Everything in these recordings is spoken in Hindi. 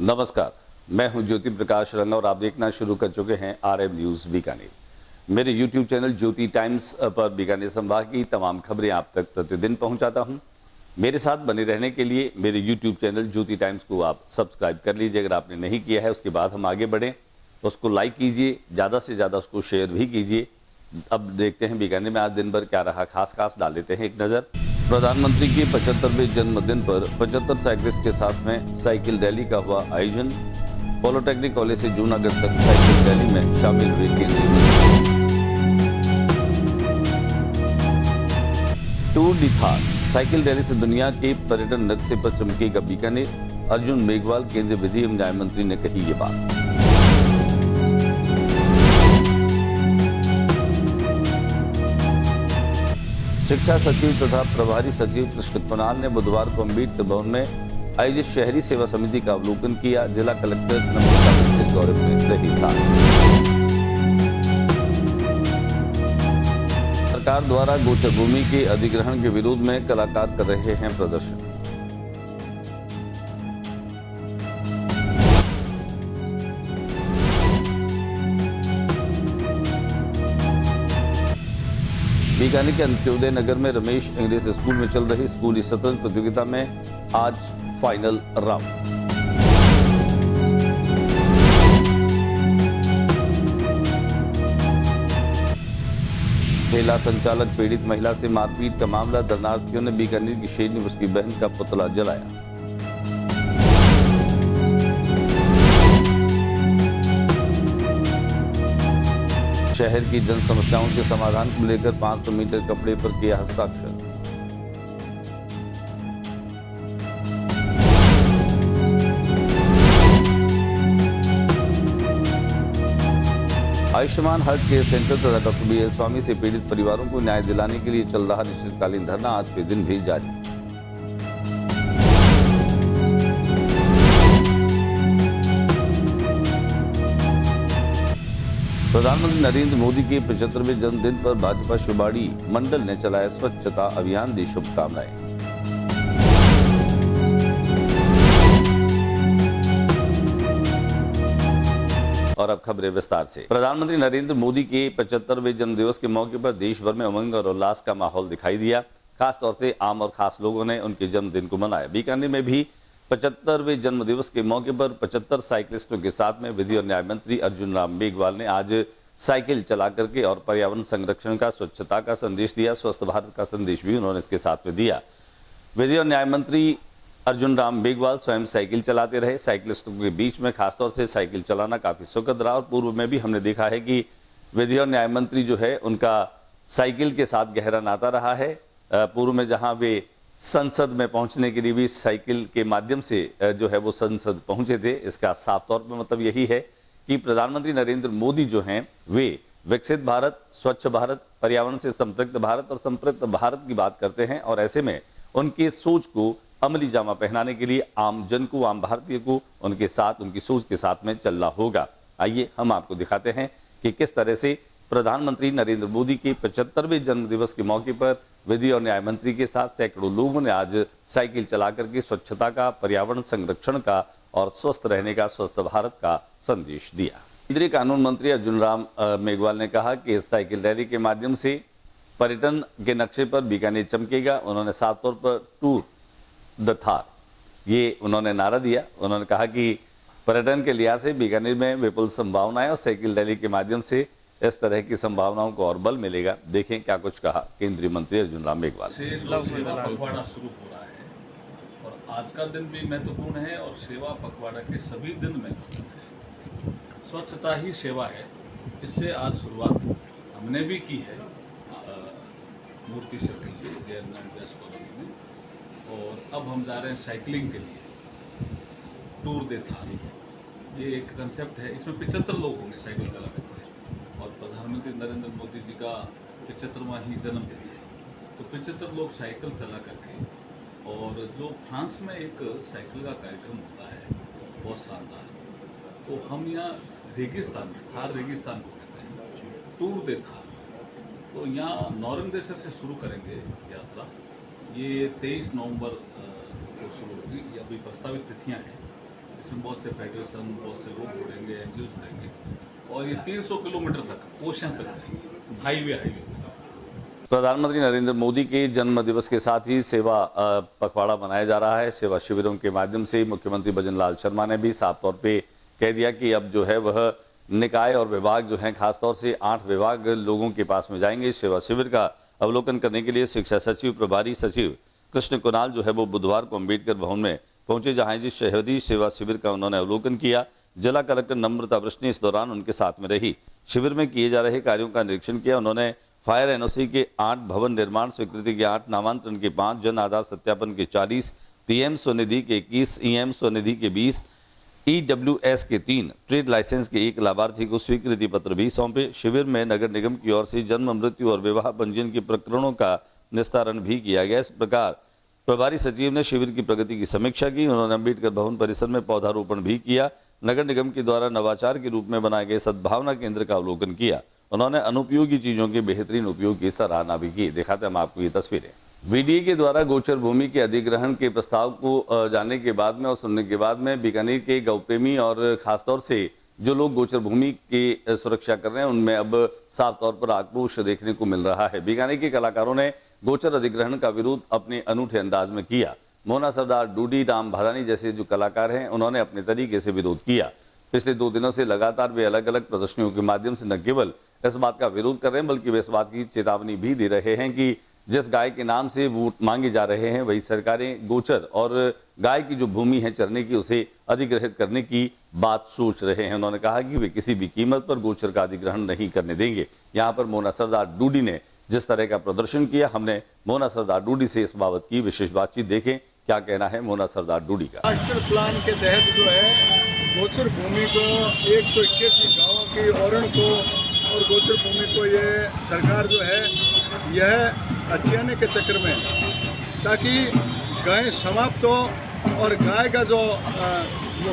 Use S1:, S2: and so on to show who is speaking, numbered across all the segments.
S1: नमस्कार, मैं हूं ज्योति प्रकाश रंगा और आप देखना शुरू कर चुके हैं RM न्यूज बीकानेर। मेरे YouTube चैनल ज्योति टाइम्स पर बीकानेर संभाग की तमाम खबरें आप तक प्रतिदिन पहुंचाता हूं। मेरे साथ बने रहने के लिए मेरे YouTube चैनल ज्योति टाइम्स को आप सब्सक्राइब कर लीजिए। अगर आपने नहीं किया है, उसके बाद हम आगे बढ़ें तो उसको लाइक कीजिए, ज़्यादा से ज़्यादा उसको शेयर भी कीजिए। अब देखते हैं बीकानेर में आज दिन भर क्या रहा, खास डाल लेते हैं एक नज़र। प्रधानमंत्री के 75वें जन्मदिन पर 75 साइकिलिस्ट के साथ में साइकिल रैली का हुआ आयोजन। पॉलिटेक्निक कॉलेज से जूनागढ़ तक साइकिल रैली में शामिल हुए केंद्रीय मंत्री। Tour de Thar cycle rally से दुनिया के पर्यटन नक्शे पर चमकेगा बीकानेर। अर्जुन मेघवाल केंद्रीय विधि एवं न्याय मंत्री ने कही ये बात। शिक्षा सचिव तथा प्रभारी सचिव कृष्ण कुणाल ने बुधवार को अम्बेडकर भवन में आयोजित शहरी सेवा समिति का अवलोकन किया। जिला कलेक्टर नम्रता इस दौरे में रही साथ। सरकार द्वारा गोचर भूमि के अधिग्रहण के विरोध में कलाकार कर रहे हैं प्रदर्शन। बीकानेर के अंत्योदय नगर में रमेश इंग्लिश स्कूल में चल रही स्कूली शतरंज प्रतियोगिता में आज फाइनल राउंड। ठेला संचालक पीड़ित महिला से मारपीट का मामला। दर्शनार्थियों ने बीकानेर की शेरनी उसकी बहन का पुतला जलाया। शहर की जन समस्याओं के समाधान को लेकर 500 मीटर कपड़े पर किया हस्ताक्षर। आयुष्मान हार्ट केयर सेंटर तथा डॉक्टर BL स्वामी से पीड़ित परिवारों को न्याय दिलाने के लिए चल रहा अनिश्चितकालीन धरना आज के दिन भी जारी। प्रधानमंत्री नरेंद्र मोदी के 75वें जन्मदिन पर भाजपा शिवबाड़ी मंडल ने चलाया स्वच्छता अभियान, दी शुभकामनाएं। और अब खबरें विस्तार से। प्रधानमंत्री नरेंद्र मोदी के 75वें जन्मदिवस के मौके पर देश भर में उमंग और उल्लास का माहौल दिखाई दिया। खासतौर से आम और खास लोगों ने उनके जन्मदिन को मनाया। बीकानेर में भी 75वें जन्म दिवस के मौके पर 75 साइकिलिस्टों के साथ में विधि और न्याय मंत्री अर्जुन राम मेघवाल ने आज साइकिल चला करके और पर्यावरण संरक्षण का, स्वच्छता का संदेश दिया। स्वस्थ भारत का संदेश भी उन्होंने इसके साथ में दिया। विधि और न्याय मंत्री अर्जुन राम मेघवाल स्वयं साइकिल चलाते रहे। साइकिलिस्टों के बीच में खासतौर से साइकिल चलाना काफी सुखद रहा और पूर्व में भी हमने देखा है कि विधि और न्याय मंत्री जो है उनका साइकिल के साथ गहरा नाता रहा है। पूर्व में जहाँ वे संसद में पहुंचने के लिए भी साइकिल के माध्यम से जो है वो संसद पहुंचे थे। इसका साफ तौर पर मतलब यही है कि प्रधानमंत्री नरेंद्र मोदी जो हैं वे विकसित भारत, स्वच्छ भारत, पर्यावरण से संपृक्त भारत और संपृक्त भारत की बात करते हैं और ऐसे में उनके सोच को अमली जामा पहनाने के लिए आम जन को, आम भारतीय को उनके साथ, उनकी सोच के साथ में चलना होगा। आइए हम आपको दिखाते हैं कि किस तरह से प्रधानमंत्री नरेंद्र मोदी के 75वें जन्म दिवस के मौके पर विधि और न्याय मंत्री के साथ सैकड़ों लोगों ने आज साइकिल चला करके स्वच्छता का, पर्यावरण संरक्षण का और स्वस्थ रहने का, स्वस्थ भारत का संदेश दिया। केंद्रीय कानून मंत्री अर्जुन राम मेघवाल ने कहा कि इस साइकिल रैली के माध्यम से पर्यटन के नक्शे पर बीकानेर चमकेगा। उन्होंने साफ तौर पर टूर द थार ये उन्होंने नारा दिया। उन्होंने कहा कि पर्यटन के लिहाज से बीकानेर में विपुल संभावनाएं और साइकिल रैली के माध्यम से इस तरह की संभावनाओं को और बल मिलेगा। देखें क्या कुछ कहा केंद्रीय मंत्री अर्जुन राम मेघवाल।
S2: सेवा पखवाड़ा शुरू हो रहा है और आज का दिन भी महत्वपूर्ण है और सेवा पखवाड़ा के सभी दिन महत्वपूर्ण है। स्वच्छता ही सेवा है। इससे आज शुरुआत हमने भी की है मूर्ति सर्कल के जयनारायण व्यास कॉलोनी में और अब हम जा रहे हैं साइकिलिंग के लिए टूर दे थार। ये एक कंसेप्ट है। इसमें 75 लोग होंगे साइकिल चलाने वाले और प्रधानमंत्री नरेंद्र मोदी जी का 75वां ही जन्मदिन है तो 75 लोग साइकिल चला करके और जो फ्रांस में एक साइकिल का कार्यक्रम होता है बहुत शानदार, तो हम यहाँ रेगिस्तान में, थार रेगिस्तान को कहते हैं, टूर दे थार, तो यहाँ नौरंगदेसर से शुरू करेंगे यात्रा। ये 23 नवंबर को शुरू होगी। ये अभी प्रस्तावित तिथियाँ हैं, इसमें बहुत से फेडरेशन, बहुत से लोग जुड़ेंगे, एनजीओ जुड़ेंगे और ये 300 किलोमीटर तक ओशन तक जाएंगे, हाईवे
S1: प्रधानमंत्री नरेंद्र मोदी के जन्म दिवस के साथ ही सेवा पखवाड़ा मनाया जा रहा है। सेवा शिविरों के माध्यम से मुख्यमंत्री भजनलाल शर्मा ने भी साफ तौर पे कह दिया कि अब जो है वह निकाय और विभाग जो हैं, खासतौर से 8 विभाग लोगों के पास में जाएंगे। सेवा शिविर का अवलोकन करने के लिए शिक्षा सचिव, प्रभारी सचिव कृष्ण कुणाल जो है वो बुधवार को अम्बेडकर भवन में पहुंचे, जहां जिस शहरी सेवा शिविर का उन्होंने अवलोकन किया। जिला कलेक्टर नम्रता वृष्ण ने इस दौरान उनके साथ में रही, शिविर में किए जा रहे कार्यों का निरीक्षण किया। उन्होंने फायर एनओसी के 8, भवन निर्माण स्वीकृति के 8, नामांतरण के 5, जन आधार सत्यापन के 40, पीएम स्वनिधि के 21, ईएम स्वनिधि के 20, ईडब्ल्यूएस के 3, ट्रेड लाइसेंस के 1 लाभार्थी को स्वीकृति पत्र भी सौंपे। शिविर में नगर निगम की ओर से जन्म, मृत्यु और विवाह पंजीयन के प्रकरणों का निस्तारण भी किया गया। इस प्रकार प्रभारी सचिव ने शिविर की प्रगति की समीक्षा की। उन्होंने अम्बेडकर भवन परिसर में पौधारोपण भी किया। नगर निगम के द्वारा नवाचार के रूप में बनाए गए सद्भावना केंद्र का अवलोकन किया। उन्होंने अनुपयोगी चीजों के बेहतरीन उपयोग की सराहना भी की। दिखाते हम आपको ये तस्वीरें। वीडीए के द्वारा गोचर भूमि के अधिग्रहण के प्रस्ताव को जानने के बाद में और सुनने के बाद में बीकानेर के गौ प्रेमी और खासतौर से जो लोग गोचर भूमि की सुरक्षा कर रहे हैं, उनमें अब साफ तौर पर आक्रोश देखने को मिल रहा है। बीकानेर के कलाकारों ने गोचर अधिग्रहण का विरोध अपने अनूठे अंदाज में किया। मोना सरदार, डूडी, राम भादानी जैसे जो कलाकार हैं, उन्होंने अपने तरीके से विरोध किया। पिछले 2 दिनों से लगातार वे अलग अलग प्रदर्शनियों के माध्यम से न केवल इस बात का विरोध कर रहे हैं, बल्कि वे इस बात की चेतावनी भी दे रहे हैं कि जिस गाय के नाम से वोट मांगे जा रहे हैं, वही सरकारें गोचर और गाय की जो भूमि है चरने की, उसे अधिग्रहित करने की बात सोच रहे हैं। उन्होंने कहा कि वे किसी भी कीमत पर गोचर का अधिग्रहण नहीं करने देंगे। यहाँ पर मोना सरदार डूडी ने जिस तरह का प्रदर्शन किया, हमने मोना सरदार डूडी से इस बाबत की विशेष बातचीत। देखें क्या कहना है मोना सरदार डूडी का।
S3: मास्टर प्लान के तहत जो है गोचर भूमि को 181 गाँवों की औरण को और गोचर भूमि को ये सरकार जो है यह हथियाने के चक्कर में, ताकि गाय समाप्त हो और गाय का जो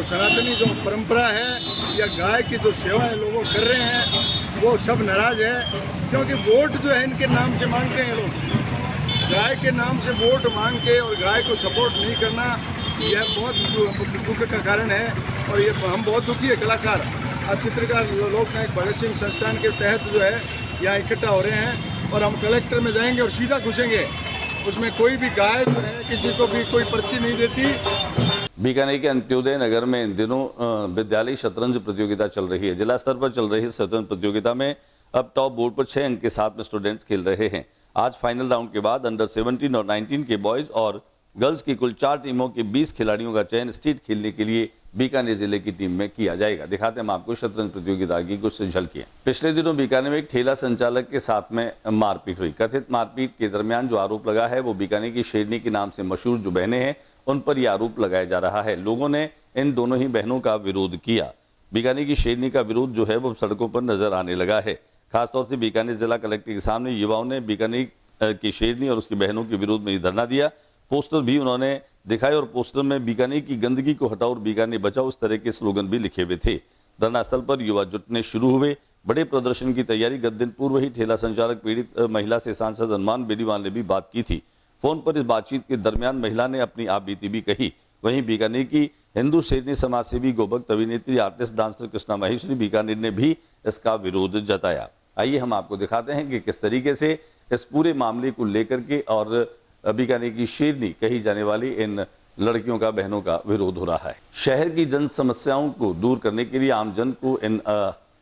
S3: सनातनी जो परंपरा है या गाय की जो सेवाएं लोगों कर रहे हैं वो सब नाराज है। क्योंकि वोट जो है इनके नाम से मांगते हैं लोग, गाय के नाम से वोट मांग के और गाय को सपोर्ट नहीं करना, यह बहुत दुख का कारण है। और ये हम बहुत दुखी है कलाकार, आज चित्रकार लोक नायक भगत सिंह संस्थान के तहत जो है यहाँ इकट्ठा हो रहे हैं और हम कलेक्टर में जाएंगे और सीधा घुसेंगे। उसमें कोई भी गाय जो है किसी को भी कोई पर्ची नहीं देती।
S1: बीकानेर के अंत्योदय नगर में इन दिनों विद्यालय शतरंज प्रतियोगिता चल रही है। जिला स्तर पर चल रही शतरंज प्रतियोगिता में अब टॉप बोर्ड पर 6 अंक के साथ में स्टूडेंट्स खेल रहे हैं। आज फाइनल राउंड के बाद अंडर 17 और 19 के बॉयज और गर्ल्स की कुल 4 टीमों के 20 खिलाड़ियों का चयन स्टेट खेलने के लिए बीकानेर जिले की टीम में किया जाएगा। दिखाते हैं हम आपको शतरंज प्रतियोगिता की कुछ झलकियां। पिछले दिनों बीकानेर में एक ठेला संचालक के साथ में मारपीट हुई। कथित मारपीट के दरमियान जो आरोप लगा है वो बीकानेर की शेरनी के नाम से मशहूर जो बहनें हैं उन पर यह आरोप लगाया जा रहा है। लोगों ने इन दोनों ही बहनों का विरोध किया। बीकानेर की शेरनी का विरोध जो है वो सड़कों पर नजर आने लगा है। खासतौर से बीकानेर जिला कलेक्टर के सामने युवाओं ने बीकानेर की शेरनी और उसकी बहनों के विरोध में धरना दिया। पोस्टर भी उन्होंने दिखाए और पोस्टर में बीकानेर की गंदगी को हटाओ और बीकानेर बचाओ इस तरह के स्लोगन भी लिखे हुए थे। धरना स्थल पर युवा जुटने शुरू हुए। बड़े प्रदर्शन की तैयारी गत दिन पूर्व ही ठेला संचालक पीड़ित महिला से सांसद हनुमान बेनीवाल ने भी बात की थी। फोन पर इस बातचीत के दरमियान महिला ने अपनी आप बीती भी कही। वहीं बीकानेर की हिंदू शेरनी समाज सेवी गोभक्त अभिनेत्री आर्टिस्ट डांसर कृष्णा महेश्वरी बीकानेर ने भी इसका विरोध जताया। आइए हम आपको दिखाते हैं कि किस तरीके से इस पूरे मामले को लेकर के और बीकानेर की शेरनी कही जाने वाली इन लड़कियों का, बहनों का विरोध हो रहा है। शहर की जन समस्याओं को दूर करने के लिए आमजन को इन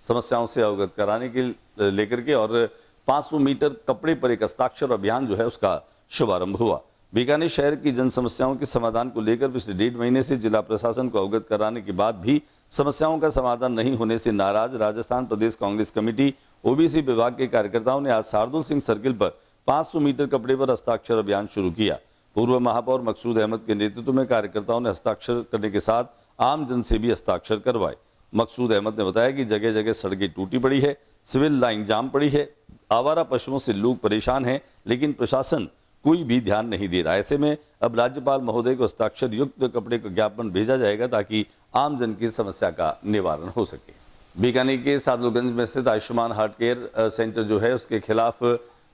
S1: समस्याओं से अवगत कराने के लेकर के और 500 मीटर कपड़े पर एक हस्ताक्षर अभियान जो है उसका शुभारंभ हुआ। बीकानेर शहर की जन समस्याओं के समाधान को लेकर पिछले 1.5 महीने से जिला प्रशासन को अवगत कराने के बाद भी समस्याओं का समाधान नहीं होने से नाराज राजस्थान प्रदेश कांग्रेस कमेटी ओबीसी विभाग के कार्यकर्ताओं ने आज शार्दुल सिंह सर्किल पर 500 मीटर कपड़े पर हस्ताक्षर अभियान शुरू किया। पूर्व महापौर मकसूद अहमद के नेतृत्व में कार्यकर्ताओं ने हस्ताक्षर करने के साथ आम जन से भी हस्ताक्षर करवाए। मकसूद अहमद ने बताया कि जगह जगह सड़कें टूटी पड़ी है, सिविल लाइन जाम पड़ी है, आवारा पशुओं से लोग परेशान हैं, लेकिन प्रशासन कोई भी ध्यान नहीं दे रहा। ऐसे में अब राज्यपाल महोदय को हस्ताक्षर युक्त कपड़े का ज्ञापन भेजा जाएगा ताकि आम जन की समस्या का निवारण हो सके। बीकानेर के सादुलगंज में स्थित आयुष्मान हार्ट केयर सेंटर जो है उसके खिलाफ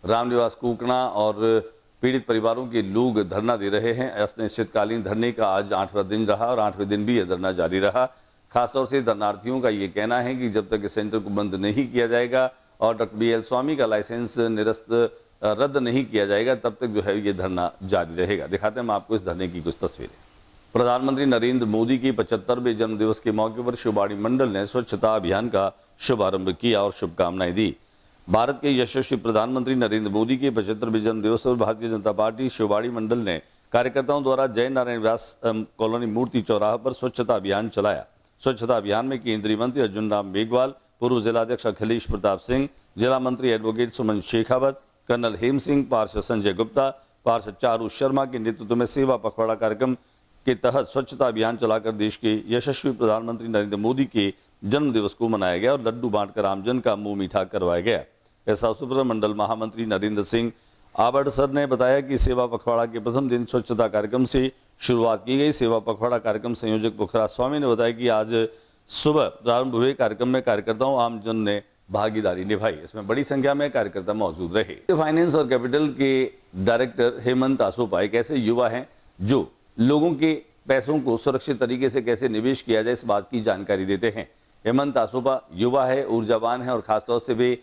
S1: रामनिवास कुकड़ा और पीड़ित परिवारों के लोग धरना दे रहे हैं। अनिश्चितकालीन धरने का आज 8वां दिन रहा और 8वें दिन भी यह धरना जारी रहा। खासतौर से धरनार्थियों का ये कहना है कि जब तक इस सेंटर को बंद नहीं किया जाएगा और डॉक्टर BL स्वामी का लाइसेंस रद्द नहीं किया जाएगा, तब तक जो है ये धरना जारी रहेगा। दिखाते हैं हम आपको इस धरने की कुछ तस्वीरें। प्रधानमंत्री नरेंद्र मोदी के 75वें जन्मदिवस के मौके पर शिवबाड़ी मंडल ने स्वच्छता अभियान का शुभारंभ किया और शुभकामनाएं दी। भारत के यशस्वी प्रधानमंत्री नरेंद्र मोदी के 75वें जन्मदिवस पर भारतीय जनता पार्टी शिवबाड़ी मंडल ने कार्यकर्ताओं द्वारा जय नारायण व्यास कॉलोनी मूर्ति चौराहा पर स्वच्छता अभियान चलाया। स्वच्छता अभियान में केंद्रीय मंत्री अर्जुन राम मेघवाल, पूर्व जिलाध्यक्ष अखिलेश प्रताप सिंह, जिला मंत्री एडवोकेट सुमन शेखावत, कर्नल हेम सिंह, पार्षद संजय गुप्ता, पार्षद चारू शर्मा के नेतृत्व में सेवा पखवाड़ा कार्यक्रम के तहत स्वच्छता अभियान चलाकर देश के यशस्वी प्रधानमंत्री नरेंद्र मोदी के जन्मदिवस को मनाया गया और लड्डू बांटकर आमजन का मुंह मीठा करवाया गया। इस अवसर पर मंडल महामंत्री नरेंद्र सिंह आबड़सर ने बताया कि सेवा पखवाड़ा के प्रथम दिन स्वच्छता कार्यक्रम से शुरुआत की गई। सेवा पखवाड़ा कार्यक्रम संयोजक पुखराज स्वामी ने बताया कि आज सुबह प्रारंभ हुए कार्यक्रम में कार्यकर्ताओं आमजन ने भागीदारी निभाई। इसमें बड़ी संख्या में कार्यकर्ता मौजूद रहे। फाइनेंस और कैपिटल के डायरेक्टर हेमंत आसोपा एक ऐसे युवा हैं जो लोगों के पैसों को सुरक्षित तरीके से कैसे निवेश किया जाए इस बात की जानकारी देते हैं। हेमंत आसोपा युवा है, ऊर्जावान है और खासतौर से वे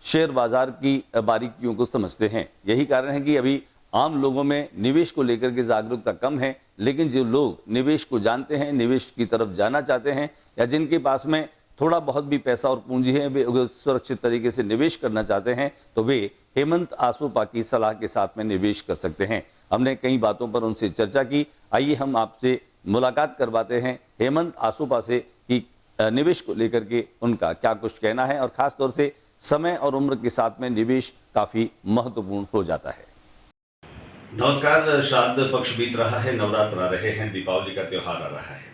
S1: शेयर बाजार की बारीकियों को समझते हैं। यही कारण है कि अभी आम लोगों में निवेश को लेकर के जागरूकता कम है, लेकिन जो लोग निवेश को जानते हैं, निवेश की तरफ जाना चाहते हैं या जिनके पास में थोड़ा बहुत भी पैसा और पूंजी है, वे सुरक्षित तरीके से निवेश करना चाहते हैं, तो वे हेमंत आसोपा की सलाह के साथ में निवेश कर सकते हैं। हमने कई बातों पर उनसे चर्चा की। आइए हम आपसे मुलाकात करवाते हैं हेमंत आसोपा से कि निवेश को लेकर के उनका क्या कुछ कहना है और खास तौर से समय और उम्र के साथ में निवेश काफी महत्वपूर्ण हो जाता है। नमस्कार। श्राद्ध पक्ष बीत रहा है, नवरात्र आ रहे हैं, दीपावली का त्योहार आ रहा है।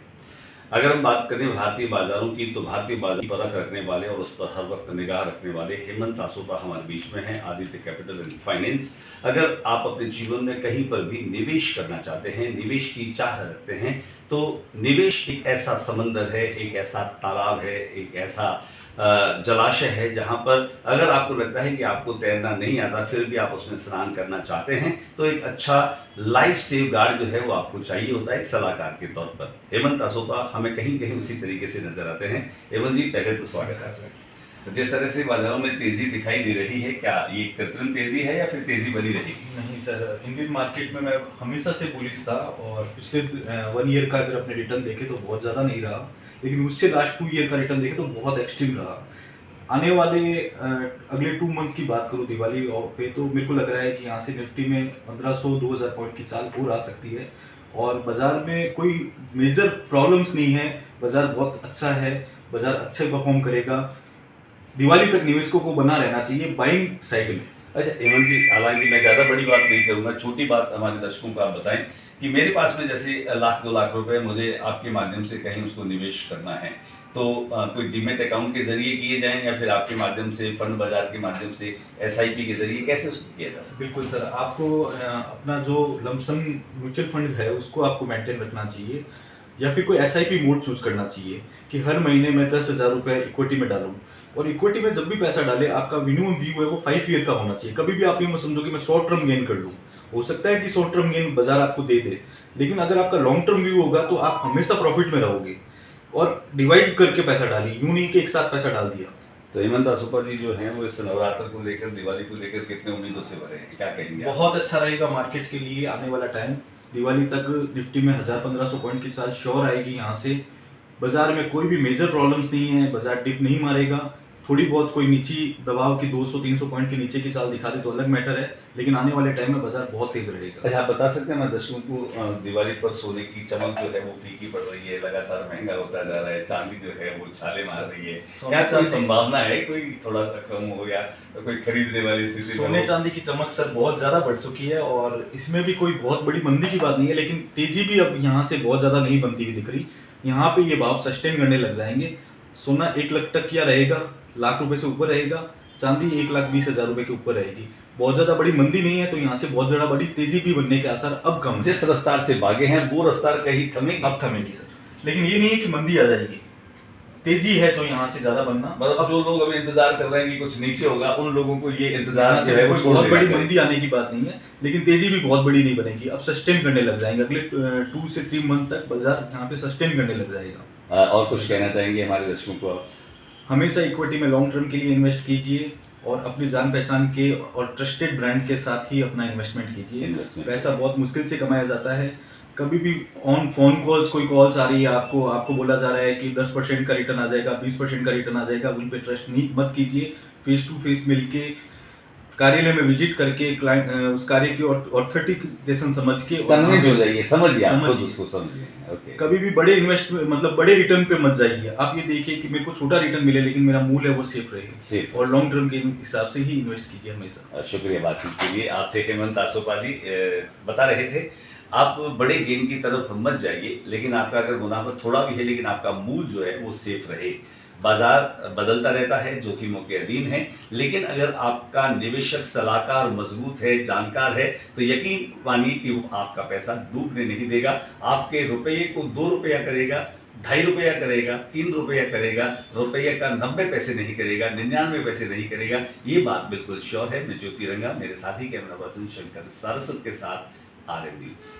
S1: अगर हम बात करें भारतीय बाजारों की, तो भारतीय बाजार पर परख रखने वाले और उस पर हर वक्त निगाह रखने वाले हेमंत आसोपा हमारे बीच में हैं, आदित्य कैपिटल एंड फाइनेंस। अगर आप अपने जीवन में कहीं पर भी निवेश करना चाहते हैं, निवेश की चाह रखते हैं, तो निवेश एक ऐसा समंदर है, एक ऐसा तालाब है, एक ऐसा जलाशय है जहां पर अगर आपको लगता है कि आपको तैरना नहीं आता, फिर भी आप उसमें स्नान करना चाहते हैं, तो एक अच्छा लाइफ सेव गार्ड जो है वो आपको चाहिए होता है एक सलाहकार के तौर पर। हेमंत आसोपा हमें कहीं कहीं उसी तरीके से नजर आते हैं। हेमंत जी, पहले तो स्वागत है। जिस तरह से बाजारों में तेजी दिखाई दे रही है, क्या ये कृत्रिम तेजी है या फिर तेजी बनी रहेगी?
S4: नहीं सर, इंडियन मार्केट में मैं हमेशा से बुलिश था और पिछले 1 ईयर का अगर अपने रिटर्न देखे तो बहुत ज़्यादा नहीं रहा, लेकिन उससे लास्ट 2 ईयर का रिटर्न देखे तो बहुत एक्सट्रीम रहा। आने वाले अगले 2 मंथ की बात करूँ दिवाली पे, तो मेरे को लग रहा है कि यहाँ से निफ्टी में 1500-2000 पॉइंट की चाल और आ सकती है और बाजार में कोई मेजर प्रॉब्लम्स नहीं है। बाजार बहुत अच्छा है, बाजार अच्छा परफॉर्म करेगा। दिवाली तक निवेशकों को बना रहना चाहिए बाइंग साइड में।
S1: अच्छा हेमंत जी, हालांकि मैं ज़्यादा बड़ी बात नहीं करूँगा, छोटी बात हमारे दर्शकों को आप बताएं कि मेरे पास में जैसे 1-2 लाख रुपए मुझे आपके माध्यम से कहीं उसको निवेश करना है, तो कोई डीमेट अकाउंट के जरिए किए जाएं या फिर आपके माध्यम से, फंड बाजार के माध्यम से, SIP के जरिए, कैसे उसको किया जा सकता है?
S4: बिल्कुल सर, आपको अपना जो लमसम म्यूचुअल फंड है उसको आपको मेंटेन रखना चाहिए या फिर कोई SIP मोड चूज करना चाहिए कि हर महीने मैं 10,000 रुपये इक्विटी में डालूं। और इक्विटी में जब भी पैसा डाले, आपका मिनिमम व्यू है वो 5 ईयर का होना चाहिए। कभी भी आप ये मत समझो कि मैं शॉर्ट टर्म गेन कर लूँ। हो सकता है कि शॉर्ट टर्म गेन बाजार आपको दे दे, लेकिन अगर आपका लॉन्ग टर्म व्यू होगा तो आप हमेशा प्रॉफिट में रहोगे। और डिवाइड करके पैसा डालिए, यूं नहीं कि एक साथ पैसा डाल दिया।
S1: तो हेमंत आसोपा जी जो हैं वो इस नवरात्र को लेकर, दिवाली को लेकर कितने उम्मीदों से भरे हैं, क्या कहेंगे?
S4: बहुत अच्छा रहेगा मार्केट के लिए आने वाला टाइम। दिवाली तक निफ्टी में 1000-1500 पॉइंट की चाल श्योर आएगी। यहाँ से बाजार में कोई भी मेजर प्रॉब्लम्स नहीं है, बाजार डिप नहीं मारेगा। थोड़ी बहुत कोई नीची दबाव की 200-300 पॉइंट के नीचे की चाल दिखा दे तो अलग मैटर है, लेकिन आने वाले टाइम में बाजार बहुत तेज रहेगा।
S1: अच्छा, आप बता सकते हैं हमारे दर्शकों को, दिवाली पर सोने की चमक जो है वो फीकी पड़ रही है, लगातार महंगा होता जा रहा है, चांदी जो है वो छाले मार रही है, क्या कोई संभावना है कोई थोड़ा सा कम हो गया तो कोई खरीदने वाली स्थिति?
S4: सोने चांदी की चमक सर बहुत ज्यादा बढ़ चुकी है और इसमें भी कोई बहुत बड़ी मंदी की बात नहीं है, लेकिन तेजी भी अब यहाँ से बहुत ज्यादा नहीं बनती हुई दिख रही। यहाँ पे ये भाव सस्टेन करने लग जाएंगे। सोना 1 लाख तक क्या रहेगा, लाख रुपए से ऊपर रहेगा। चांदी 1,20,000 रुपए के ऊपर रहेगी। बहुत ज्यादा बड़ी मंदी नहीं है, तो यहाँ से बहुत ज्यादा बड़ी तेजी भी बनने के आसार अब कम।
S1: जिस रफ्तार से भागे हैं वो रफ्तार कहीं थमेगी?
S4: अब थमेगी सर, लेकिन ये नहीं है कि मंदी आ जाएगी। तेजी है जो यहाँ से ज्यादा बनना।
S1: मतलब अब जो लोग अभी इंतजार कर रहे हैं कि कुछ नीचे होगा, उन लोगों को ये इंतजार
S4: यहाँ
S1: जो है
S4: से
S1: वो
S4: कोई
S1: छोड़
S4: बहुत
S1: देना
S4: बड़ी
S1: चाहिए।
S4: मंदी आने की बात नहीं है, लेकिन तेजी भी बहुत बड़ी नहीं बनेगी। अब सस्टेन करने लग जाएंगे, अगले 2 से 3 मंथ तक बाजार यहाँ पे सस्टेन करने लग जाएगा।
S1: और कुछ कहना चाहेंगे हमारे दर्शकों को आप?
S4: हमेशा इक्विटी में लॉन्ग टर्म के लिए इन्वेस्ट कीजिए और अपनी जान पहचान के और ट्रस्टेड ब्रांड के साथ ही अपना इन्वेस्टमेंट कीजिए।
S1: Investment।
S4: पैसा बहुत मुश्किल से कमाया जाता है। कभी भी ऑन फोन कॉल्स कोई कॉल्स आ रही है, आपको बोला जा रहा है कि 10% का रिटर्न आ जाएगा, 20% का रिटर्न आ जाएगा, उन पे ट्रस्ट नहीं मत कीजिए। फेस टू फेस मिलके, कार्यालय में विजिट करके, क्लाइंट उस कार्य की ऑथेंटिकेशन समझ के
S1: कन्विंस हो जाइए, समझिए, आप खुद
S4: समझिए।
S1: उसको समझिए। ओके।
S4: कभी भी बड़े मतलब बड़े रिटर्न पे मत जाइए। आप ये देखिए कि मेरे को छोटा रिटर्न मिले लेकिन मेरा मूल है वो सेफ रहे,
S1: सेफ।
S4: और लॉन्ग टर्म के हिसाब से ही इन्वेस्ट कीजिए हमेशा।
S1: शुक्रिया बातचीत के लिए। आपसे हेमंत आसोपा जी बता रहे थे आप बड़े गेम की तरफ मत जाइए, लेकिन आपका अगर मुनाफा थोड़ा भी है लेकिन आपका मूल जो है वो सेफ रहे। बाजार बदलता रहता है, जोखिमों के अधीन है, लेकिन अगर आपका निवेशक सलाहकार मजबूत है, जानकार है, तो यकीन मानिए कि वो आपका पैसा डूबने नहीं देगा। आपके रुपये को 2 रुपया करेगा, 2.5 रुपया करेगा, 3 रुपया करेगा, रुपये का 90 पैसे नहीं करेगा, 99 पैसे नहीं करेगा। ये बात बिल्कुल श्योर है। मैं ज्योति रंगा, मेरे साथी कैमरा पर्सन शंकर सारस्वत के साथ RM न्यूज।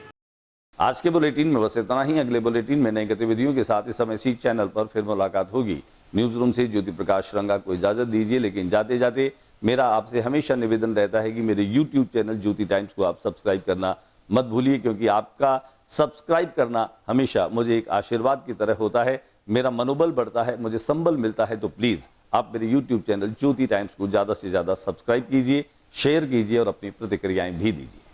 S1: आज के बुलेटिन में बस इतना ही। अगले बुलेटिन में नई गतिविधियों के साथ इस समय इसी चैनल पर फिर मुलाकात होगी। न्यूज रूम से ज्योति प्रकाश रंगा को इजाजत दीजिए, लेकिन जाते जाते मेरा आपसे हमेशा निवेदन रहता है कि मेरे YouTube चैनल ज्योति टाइम्स को आप सब्सक्राइब करना मत भूलिए, क्योंकि आपका सब्सक्राइब करना हमेशा मुझे एक आशीर्वाद की तरह होता है। मेरा मनोबल बढ़ता है, मुझे संबल मिलता है। तो प्लीज आप मेरे YouTube चैनल ज्योति टाइम्स को ज्यादा से ज्यादा सब्सक्राइब कीजिए, शेयर कीजिए और अपनी प्रतिक्रियाएं भी दीजिए।